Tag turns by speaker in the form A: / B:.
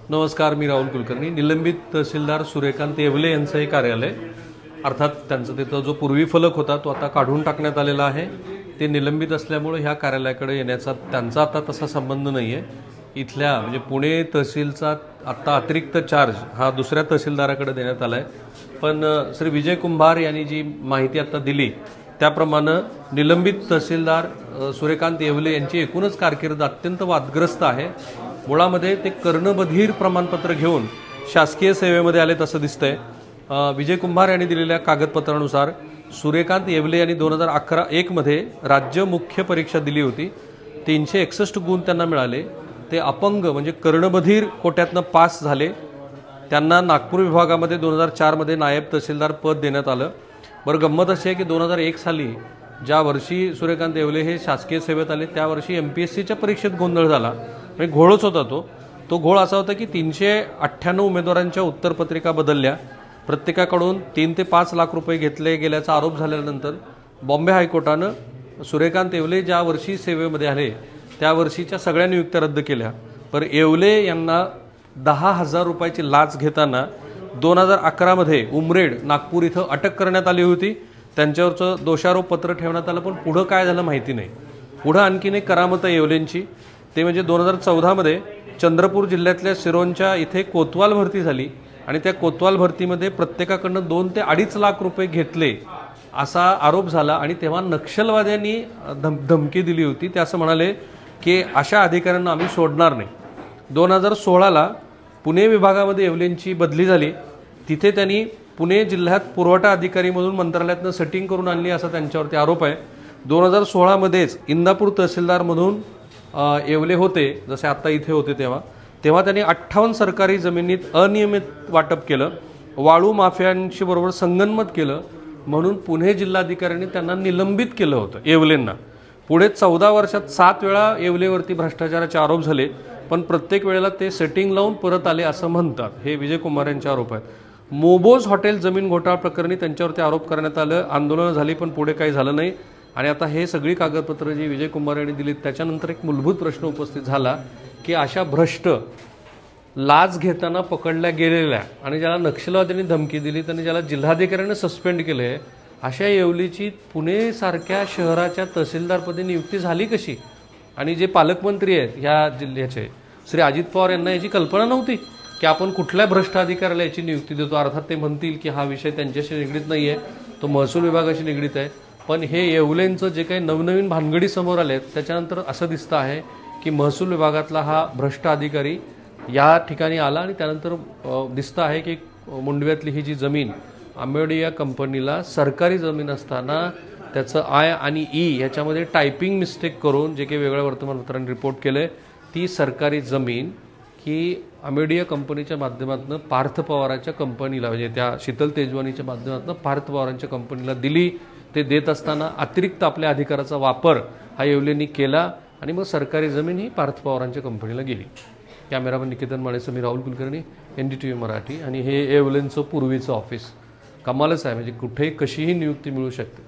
A: नमस्कार, मी राहुल कुलकर्णी. निलंबित तहसीलदार सूर्यकांत येवले यांचं हे कार्यालय, अर्थात त्यांचा तिथं जो पूर्वी फलक होता तो आता काढून टाकण्यात आलेला आहे. ते निलंबित असल्यामुळे ह्या कार्यालयाकडे येण्याचा त्यांचा आता तसा संबंध नाही आहे. इथल्या म्हणजे पुणे तहसीलचा आता अतिरिक्त चार्ज हा दुसऱ्या तहसीलदाराकडे देण्यात आला आहे. पण श्री विजय कुंभार यांनी जी माहिती आता दिली त्याप्रमाणे निलंबित तहसीलदार सूर्यकांत येवले यांची एकूणच कारकीर्द अत्यंत वादग्रस्त आहे. मुळामध्ये ते कर्णबधीर प्रमाणपत्र घेऊन शासकीय सेवेमध्ये आले तसं दिसतंय. विजय कुंभार यांनी दिलेल्या कागदपत्रानुसार सूर्यकांत येवले यांनी 2011-1 मध्ये राज्य मुख्य परीक्षा दिली होती. 361 गुण त्यांना मिळाले. ते अपंग म्हणजे कर्णबधीर कोट्यातनं पास झाले. त्यांना नागपूर विभागामध्ये 2004 मध्ये नायब तहसीलदार पद देण्यात आलं. बरं, गंमत अशी आहे की 2001 साली ज्या वर्षी सूर्यकांत येवले हे शासकीय सेवेत आले त्या वर्षी MPSCच्या परीक्षेत गोंधळ झाला. म्हणजे घोळच होता तो घोळ असा होता की 398 उमेदवारांच्या उत्तरपत्रिका बदलल्या. प्रत्येकाकडून 3 ते 5 लाख रुपये घेतले गेल्याचा आरोप झाल्यानंतर बॉम्बे हायकोर्टानं सूर्यकांत येवले ज्या वर्षी सेवेमध्ये आले त्या वर्षीच्या सगळ्या नियुक्त्या रद्द केल्या. पर येवले यांना 10,000 रुपयाची लाच घेताना 2011 मध्ये उमरेड नागपूर इथं अटक करण्यात आली होती. त्यांच्यावरचं दोषारोप पत्र ठेवण्यात आलं. पण पुढं काय झालं माहिती नाही. पुढं आणखीन एक करामत आहे येवलेंची. ते म्हणजे 2014 मध्ये चंद्रपूर जिल्ह्यातल्या सिरोंचा इथे कोतवाल भरती झाली आणि त्या कोतवाल भरतीमध्ये प्रत्येकाकडनं 2 ते 2.5 लाख रुपये घेतले असा आरोप झाला. आणि तेव्हा नक्षलवाद्यांनी धमकी दिली होती. ते असं म्हणाले की अशा अधिकाऱ्यांना आम्ही सोडणार नाही. 2016ला पुणे विभागामध्ये येवलेंची बदली झाली. तिथे त्यांनी पुणे जिल्ह्यात पुरवठा अधिकारी म्हणून मंत्रालयातनं सेटिंग करून आणली असा त्यांच्यावरती आरोप आहे. 2016 मध्येच इंदापूर तहसीलदार म्हणून येवले होते, जसे आता इथे होते तेव्हा त्यांनी 58 सरकारी जमिनीत अनियमित वाटप केलं. वाळू माफियांशी बरोबर संगनमत केलं म्हणून पुणे जिल्हाधिकाऱ्यांनी त्यांना निलंबित केलं होतं येवलेंना. पुढे 14 वर्षात 7 वेळा येवलेवरती भ्रष्टाचाराचे आरोप झाले. पण प्रत्येक वेळेला ते सेटिंग लावून परत आले असं म्हणतात. हे विजय कुमार यांचे आरोप आहेत. मोबोज हॉटेल जमीन घोटाळा प्रकरणी त्यांच्यावरती आरोप करण्यात आलं. आंदोलनं झाली पण पुढे काही झालं नाही. आणि आता हे सगळी कागदपत्र जी विजय कुमार यांनी दिली त्याच्यानंतर एक मूलभूत प्रश्न उपस्थित झाला की अशा भ्रष्ट लाच घेताना पकडल्या गेलेल्या आणि ज्याला नक्षलवाद्यांनी धमकी दिली त्यांनी ज्याला जिल्हाधिकाऱ्यांनी सस्पेंड केले अशा येवलीची पुणे सारख्या शहराच्या तहसीलदारपदी नियुक्ती झाली कशी? आणि जे पालकमंत्री आहेत ह्या जिल्ह्याचे श्री अजित पवार यांना याची कल्पना नव्हती की आपण कुठल्या भ्रष्ट अधिकाऱ्याला याची नियुक्ती देतो. अर्थात ते म्हणतील की हा विषय त्यांच्याशी निगडीत नाही आहे, तो महसूल विभागाशी निगडीत आहे. पण हे येवलेंचं जे काही नवनवीन भानगडी समोर आले त्याच्यानंतर असं दिसतं आहे की महसूल विभागातला हा भ्रष्ट अधिकारी या ठिकाणी आला आणि त्यानंतर दिसतं आहे की मुंडव्यातली ही जी जमीन अमेडिया कंपनीला सरकारी जमीन असताना त्याचं I आणि E ह्याच्यामध्ये टायपिंग मिस्टेक करून जे काही वेगळ्या वर्तमानपत्रांनी रिपोर्ट केलं ती सरकारी जमीन ही अमेडिया कंपनीच्या माध्यमातून पार्थ पवारांच्या कंपनीला म्हणजे त्या शीतल तेजवानीच्या माध्यमातून पार्थ पवारांच्या कंपनीला दिली. ते देत असताना अतिरिक्त आपल्या अधिकाराचा वापर हा येवलेंनी केला आणि मग सरकारी जमीन ही पार्थ पवारांच्या कंपनीला गेली. कॅमेरामन निकेतन माळेसह मी राहुल कुलकर्णी, NDTV मराठी. आणि हे येवलेंचं पूर्वीचं ऑफिस. कमालच आहे, म्हणजे कुठेही कशीही नियुक्ती मिळू शकते.